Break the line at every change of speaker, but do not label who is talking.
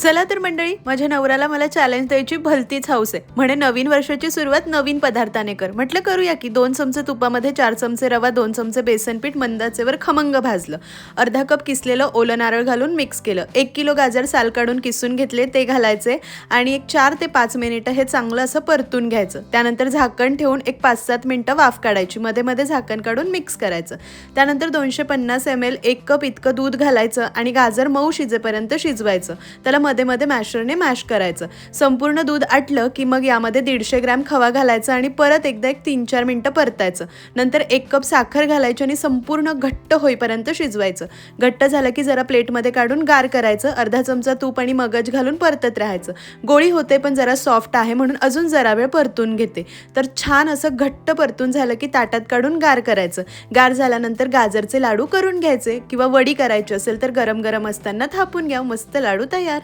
चला तर मंडळी, माझ्या नवऱ्याला मला चॅलेंज द्यायची भलतीच हौस आहे. म्हणे नवीन वर्षाची सुरुवात नवीन पदार्थाने कर. म्हटलं करूया की. 2 चमचे तुपामध्ये 4 चमचे रवा, 2 चमचे बेसन पीठ मंद आचेवर खमंग भाजलं. अर्धा कप किसलेलं ओलं नारळ घालून मिक्स केलं. 1 किलो गाजर साल काढून किसून घेतले, ते घालायचे आणि एक 4 ते 5 मिनिटं हे चांगलं असं परतून घ्यायचं. त्यानंतर झाकण ठेवून एक 5-7 मिनिटं वाफ काढायची. मध्ये मध्ये झाकण काढून मिक्स करायचं. त्यानंतर 250 ml 1 कप इतकं दूध घालायचं आणि गाजर मऊ शिजेपर्यंत शिजवायचं. त्याला मध्ये मध्ये मॅशरने मॅश करायचं. संपूर्ण दूध आटलं की मग यामध्ये 150 ग्रॅम खवा घालायचा आणि परत एकदा 3-4 मिनिटं परतायचं. नंतर 1 कप साखर घालायची आणि संपूर्ण घट्ट होईपर्यंत शिजवायचं. घट्ट झालं की जरा प्लेटमध्ये काढून गार करायचं. अर्धा चमचा तूप आणि मगज घालून परतत राहायचं. गोळी होते पण जरा सॉफ्ट आहे म्हणून अजून जरा वेळ परतून घेते. तर छान असं घट्ट परतून झालं की ताटात काढून गार करायचं. गार झाल्यानंतर गाजरचे लाडू करून घ्यायचे किंवा वडी करायची असेल तर गरम गरम असताना थापून घ्या. मस्त लाडू तयार.